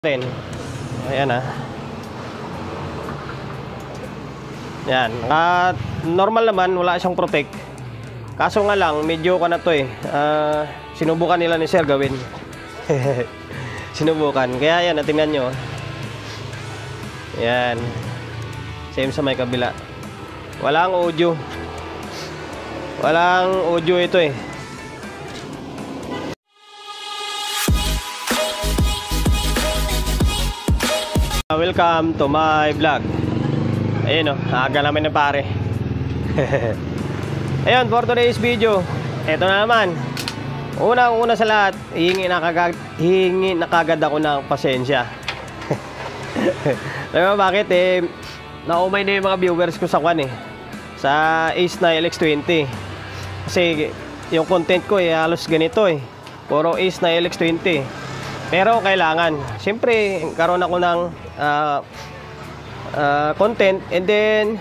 Ayan. Yan. At normal naman, wala siyang protect. Kaso nga lang, medyo ka na to sinubukan nila ni Sir gawin. Sinubukan. Kaya yan, tingnan nyo. Yan. Same sa may kabila. Walang audio. Walang audio ito eh. Welcome to my vlog. Ayun o, aga namin na pare. Ayun, for today's video, eto na naman. Una sa lahat, hihingi na kagad ako ng pasensya. Alam mo bakit naumay na yung mga viewers ko sa sa Ace na LX20. Kasi yung content ko halos ganito puro Ace na LX20. Pero kailangan, siyempre, karoon ako ng content. And then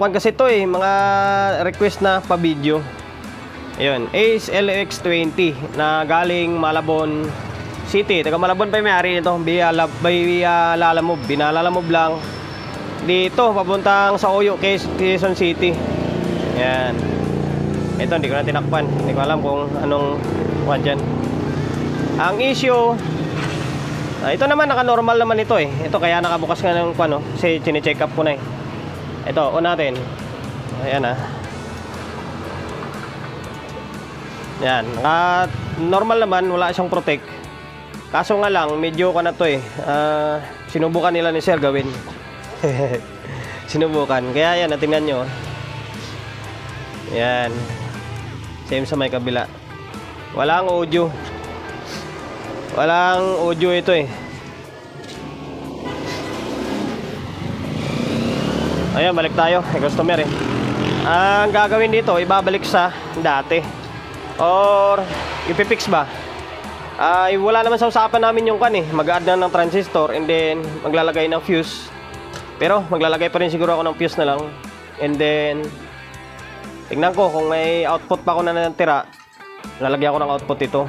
kasi ito mga request na pa-video. Ayun, Ace LX20 na galing Malabon City. Taga Malabon pa yung may-ari nito. Via Lalamove. Binalalamove lang. Dito, papuntang sa Oyo, Quezon City. Ayan. Ito, hindi ko na tinakpan. Hindi ko alam kung anong dyan. Ang issue, ito naman naka-normal naman ito Ito kaya nakabukas nga ng kasi chine-check up ko na Ito, on natin. Ayan Yan, normal naman, wala siyang protect. Kaso nga lang, medyo ka na to sinubukan nila ni Sir gawin. Sinubukan. Kaya yan, tingnan nyo. Yan. Same sa may kabila. Walang audio. Walang audio ito Ayan, balik tayo. Customer Ang gagawin dito, ibabalik sa dati. Or, ipipix ba? Wala naman sa usapan namin yung mag-add na ng transistor and then maglalagay ng fuse. Pero, maglalagay pa rin siguro ako ng fuse na lang. And then, tingnan ko kung may output pa ako na natira. Lalagyan ko ng output ito.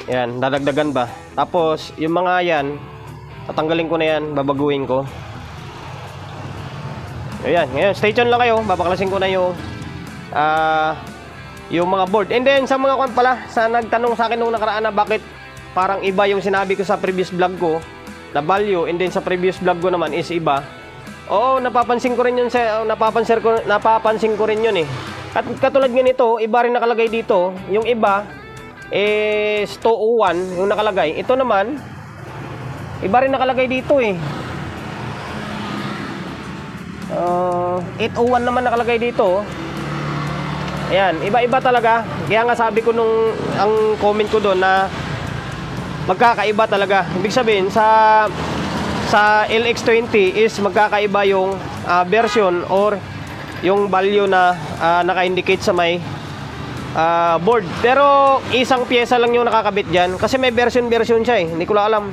Yan, dadagdagan ba? Tapos, yung mga yan, tatanggalin ko na yan, babaguhin ko. Ayan, ngayon, stay tuned lang kayo. Babaklasin ko na yung mga board. And then, sa mga sa nagtanong sa akin nung nakaraan na bakit parang iba yung sinabi ko sa previous vlog ko, na value, and then sa previous vlog ko naman is iba. Oo, napapansin ko rin yun napapansin ko rin yun At katulad nga nito, iba rin nakalagay dito. Yung iba, is 201 yung nakalagay. Ito naman iba rin nakalagay dito 801 naman nakalagay dito. Ayan, iba-iba talaga. Kaya nga sabi ko ang comment ko doon na magkakaiba talaga. Ibig sabihin sa LX20 is magkakaiba yung version or yung value na naka-indicate sa may board. Pero isang pyesa lang yung nakakabit dyan. Kasi may version siya Hindi ko lang alam.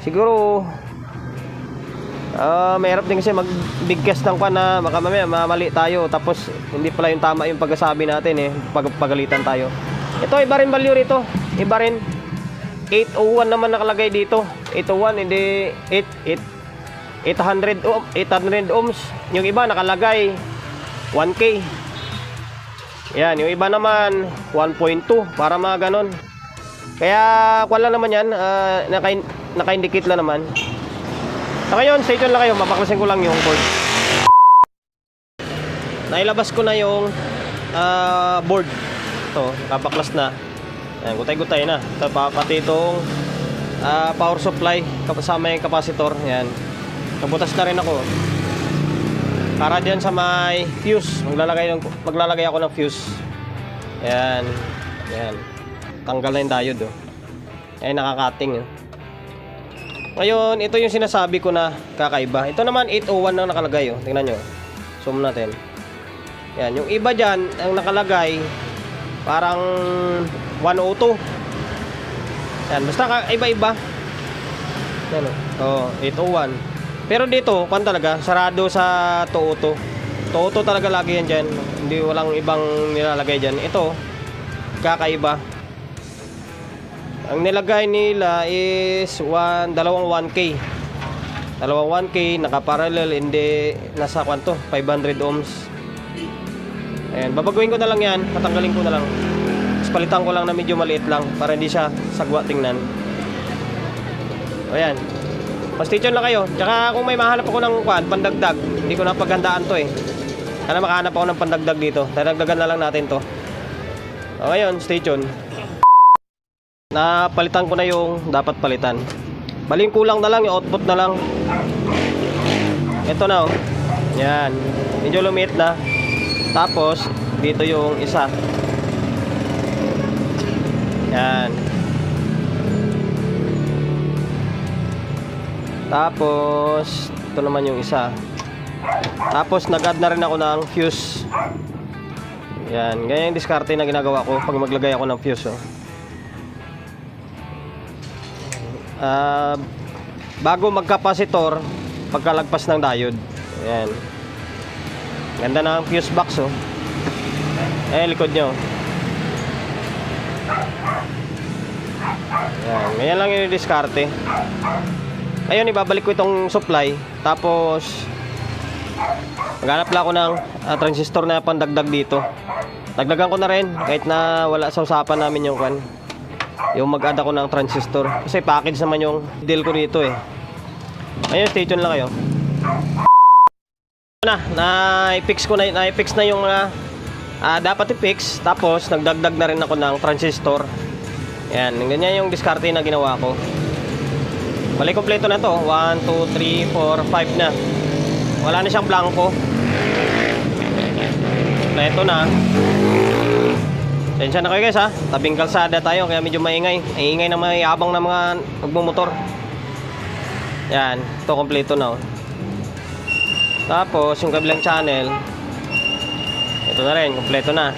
Siguro mahirap din kasi mag-bigcast ng na baka mamaya mamali tayo. Tapos hindi pala yung tama yung pagkasabi natin pagalitan tayo. Ito iba rin value rito. Iba rin 801 naman nakalagay dito. 801 hindi 800 ohms. Yung iba nakalagay 1K. Yan, yung iba naman 1.2 para mga ganon. Kaya wala naman yan, naka-indicate lang naman. So ngayon, stay tuned lang kayo, mapaklasin ko lang yung board. Nailabas ko na yung board. Ito, nakapaklas na. Yan, gutay-gutay na. Ito, pati itong power supply kasama yung capacitor. Yan, nabutas na rin ako. Para diyan sa may fuse, maglalagay ako ng fuse. Ayan. Ayan. Tanggal na yung diode Ayan, nakakating Ngayon, ito yung sinasabi ko na kakaiba. Ito naman 801 na nakalagay Tingnan nyo. Zoom natin. Ayan, yung iba dyan, ang nakalagay parang 102. Ayan, basta iba-iba. Ayan 801. Pero dito, talaga, sarado sa 202. 202 talaga lagi yan dyan. Hindi walang ibang nilalagay dyan. Ito, kakaiba. Ang nilagay nila is dalawang 1K. Dalawang 1K, naka-parallel, hindi nasa kwanto, 500 ohms. Ayan, babaguhin ko na lang yan, patanggalin ko na lang. Tapos palitan ko lang na medyo maliit lang para hindi siya sagwa tingnan. Ayan. Stay tuned lang kayo. Tsaka kung may mahanap ako ng pandagdag, hindi ko na paghandaan to eh. Sana makahanap ako ng pandagdag dito. Dadagdagan na lang natin to. O ngayon, stay tuned. Napalitan ko na yung dapat palitan. Baling kulang na lang, yung output na lang. Ito na oh. Yan. Medyo lumiit na. Tapos, dito yung isa. Yan. Tapos, ito naman yung isa. Tapos, nag-add na rin ako ng fuse. Yan. Ganyan yung diskarte na ginagawa ko pag maglagay ako ng fuse oh. Bago magkapasitor, pagkalagpas ng diode. Ayan. Ganda na ang fuse box oh. Likod nyo. Ayan. Ganyan lang yung diskarte. Ayun, ibabalik ko itong supply. Tapos maghanap lang ako ng transistor na pandagdag dito. Dagdagan ko na rin kahit na wala sa usapan namin yung yung mag-add ako ng transistor. Kasi package naman yung deal ko dito eh. Ayun, stay tuned lang kayo. Na-fix na yung mga dapat i-fix. Tapos nagdagdag na rin ako ng transistor. Yan, ganyan yung diskarte na ginawa ko. Bali kompleto na to. 1, 2, 3, 4, 5 na. Wala na siyang blanco. Kompleto na. Tensya na kayo guys ha. Tabing kalsada tayo kaya medyo maingay. Maingay na mayabang na mga nagmumotor. Yan. Ito kompleto na oh. Tapos yung kabilang channel, ito na rin. Kompleto na.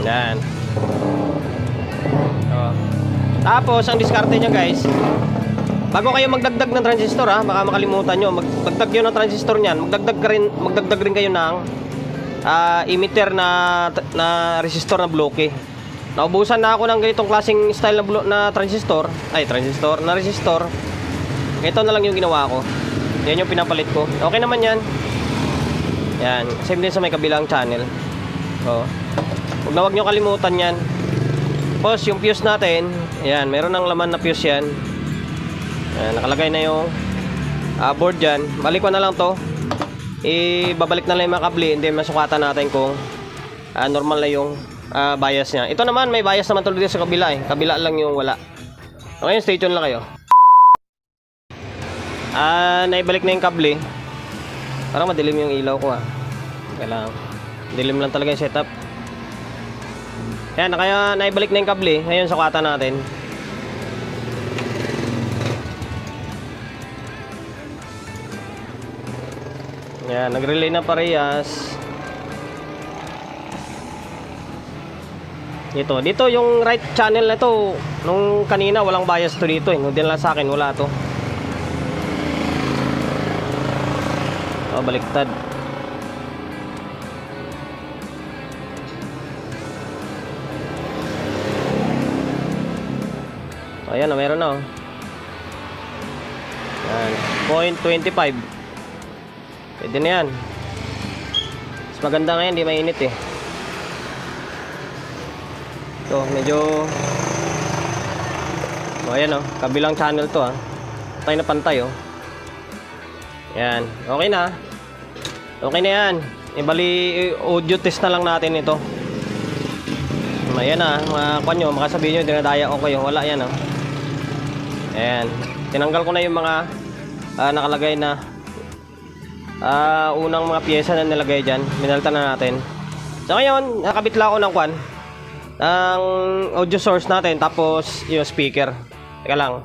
Yan. Oh. Tapos ang diskarte nyo guys, bago kayo magdagdag ng transistor ha, baka makalimutan nyo, magdagdag nyo ng transistor nyan, magdagdag rin kayo ng emitter na resistor na bloke. Naubusan na ako ng ganitong klaseng style na resistor. Ito na lang yung ginawa ko. Yan yung pinapalit ko. Okay naman yan. Yan, same din sa may kabilang channel. So, huwag nyo kalimutan yan. Tapos yung fuse natin, ayan, meron ng laman na fuse yan. Ayan, nakalagay na yung board dyan. Balik ko na lang to. Ibabalik na lang yung mga kable. Hindi masukatan natin kung normal na yung bias niya. Ito naman, may bias naman tuloy sa kabila eh. Kabila lang yung wala. Okay, stay tuned lang kayo. Naibalik na yung kable. Parang madilim yung ilaw ko ah. Kailangan. Dilim lang talaga yung setup. Ayan, kaya naibalik na yung kable. Ngayon sukatan natin. Ayan, nag-relay na parehas. Dito yung right channel na to. Nung kanina walang bias to dito eh. Nung din lang sa akin wala to. Oh, baliktad. Ayan, meron na oh. Ayan, 0.25. Pwede na yan. Mas maganda nga yan, di mainit eh. So, medyo ayan oh, kabilang channel to ah. Pantay na pantay oh. Ayan, okay na. Okay na yan. Ibali audio test na lang natin ito. Ayan na, mga kwan nyo, makasabihin nyo, dinadaya ko kayo. Wala yan oh. Ayan, tinanggal ko na yung mga nakalagay na unang mga pyesa na nilagay dyan. Minalta na natin. So ngayon, nakabit lang ako ng kwan, ng audio source natin. Tapos yung speaker. Teka lang.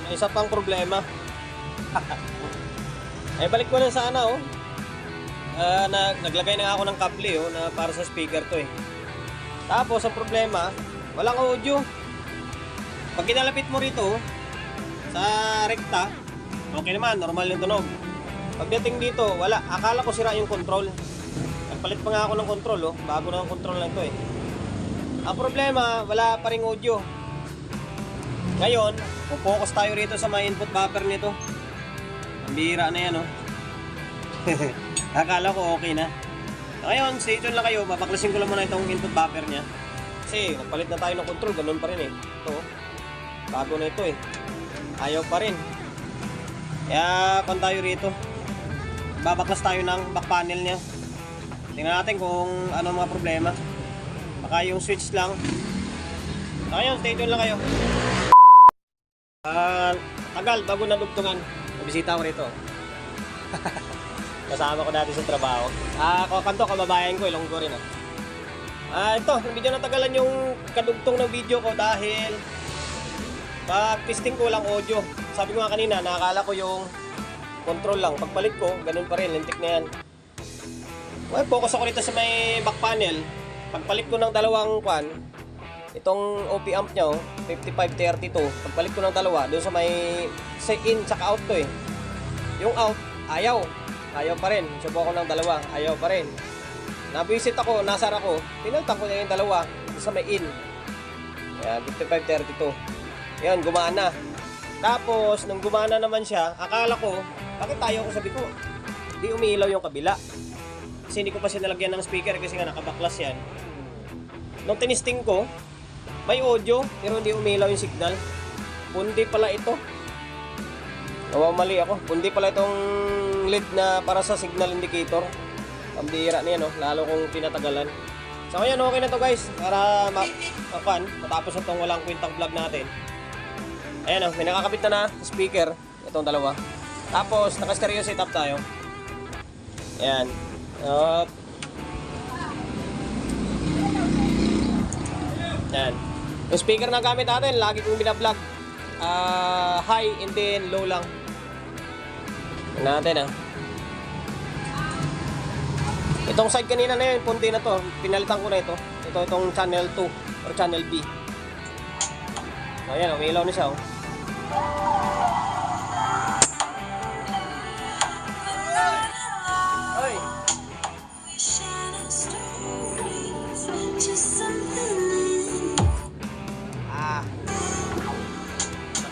May isa pang problema. Balik ko na sana oh. Naglagay na ako ng kable oh, na para sa speaker to eh. Tapos ang problema, walang audio. Pag kinalapit mo rito sa rekta, okay naman, normal yung tunog. Pagdating dito, wala. Akala ko sira yung control. Nagpalit pa nga ako ng control oh. Bago na ang control na ito eh. Ang problema, wala pa ring audio. Ngayon, focus tayo rito sa may input buffer nito. Ang bihira na yan, oh. Akala ko okay na. Ngayon, stay tuned lang kayo. Babaklasin ko lang muna itong input buffer niya. Kasi, nagpalit na tayo ng control. Ganun pa rin eh. Ito, bago na ito eh. Ayaw pa rin. Kaya, kung tayo rito, babaklas tayo ng back panel niya. Tingnan natin kung ano mga problema. Baka yung switch lang. Ngayon, stay tuned lang kayo. Tagal, bago na dugtungan. Nabisita ko rito. Kasama ko dati sa trabaho. Kanto, kababayan ko, Ilonggo rin. Ito, medyo natagalan yung kadugtong ng video ko dahil pag-testing ko lang audio. Sabi ko nga kanina, nakakala ko yung control lang. Pagpalit ko, ganun pa rin, lintik na yan. Okay, focus ako dito sa may back panel. Pagpalit ko ng dalawang itong OP amp nya, 5532. Pagpalit ko ng dalawa, doon sa may in, tsaka out to eh. Yung out, ayaw pa rin. Subukan ko ng dalawa, ayaw pa rin. Nabisit ako, nasar ako, pinaltan ko na yung dalawa sa may in. Ayan, 5532. Yan, gumana. Tapos, nung gumana naman siya, akala ko, bakit tayo ko, sabi ko, di umiilaw yung kabila. Kasi hindi ko pa sinalagyan ng speaker kasi nga nakabaklas yan. Nung tinisting ko, may audio, pero hindi umilaw yung signal. Pundi pala ito. Mali ako. Pundi pala itong LED na para sa signal indicator. Pambihira niya, no? Lalo kung pinatagalan. So, ngayon, okay na to guys. Para matapos na itong walang kwentang vlog natin. Ayan, may nakakabit na speaker. Itong dalawa. Tapos, naka-stereo setup tayo. Ayan. Ayan. Yung speaker na gamit natin, lagi kong binablog. High and then low lang. Tingnan natin Itong side kanina na yun, punti na to. Pinalitan ko na ito. Itong channel 2 or channel B. Ayan, umilaw na siya. Oy!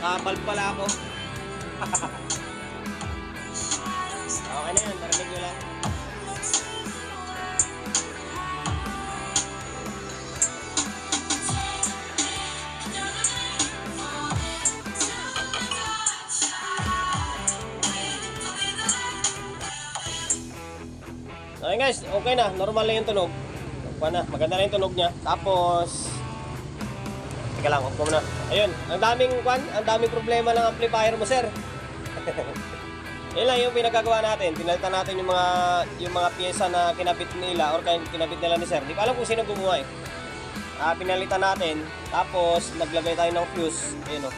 Nakapal pala ako. Okay na yan, narinig nyo lang. Okay guys, okay na, normal na yung tunog. Maganda na yung tunog niya. Tapos teka lang, off ko muna. Ayun, ang daming problema ng amplifier mo, sir. Yun lang yung pinagagawa natin. Pinalitan natin yung mga pyesa na kinabit nila or kinabit nila ni sir. Di ko alam kung sino gumawa eh. Pinalitan natin. Tapos naglagay tayo ng fuse. Ayun oh.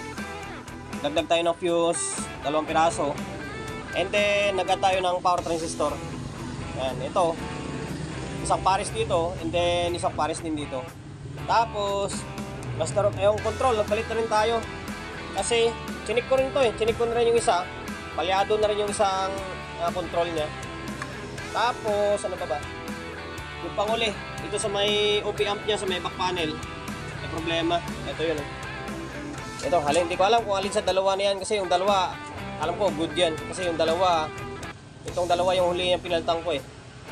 Dagdag tayo ng fuse, 2 piraso. And then nagad tayo ng power transistor. Ayan, ito. Isang pares dito, and then isang pares din dito. Tapos master yung control, nagpalit na rin tayo. Kasi chinik ko rin to eh. Chinik ko na rin yung isa. Palyado na rin yung isang control niya. Tapos ano ba? Yung panguli, dito sa may OP amp niya, sa may back panel, may problema. Ito yun. Ito, hindi ko alam kung alin sa dalawa na yan. Kasi yung dalawa, alam ko good yan. Kasi yung dalawa, itong dalawa yung huli yung pinaltang ko eh.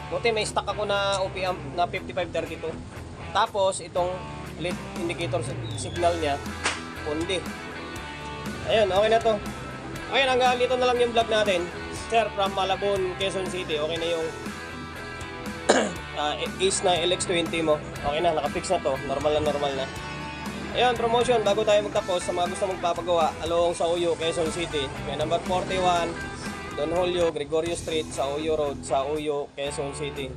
Buti may stock ako na OP amp na 5532. Tapos itong LED indicator signal niya, pundi. Ayun, okay na to. Ayun, hanggang dito na lang yung vlog natin. Sir, from Malabon, Quezon City. Okay na yung Ace na LX20 mo. Okay na, nakafix na to. Normal na. Ayun, promotion. Bago tayo magtapos, sa mga gusto magpapagawa, along sa Uyo, Quezon City. May number 41, Don Julio, Gregorio Street, sa Uyo Road, sa Uyo, Quezon City.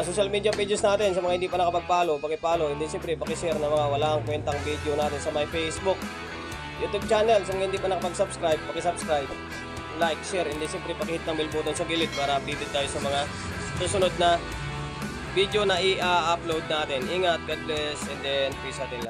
Social media pages natin, sa mga hindi pa nakapag-follow, paki-follow, hindi siyempre paki-share na mga walang kwentang video natin sa my Facebook, YouTube channel. Sa mga hindi pa nakapag-subscribe, paki-subscribe, like, share, hindi siyempre paki-hit ng bell button sa gilid para updated tayo sa mga susunod na video na i-upload natin. Ingat, God bless, and then peace atin lahat.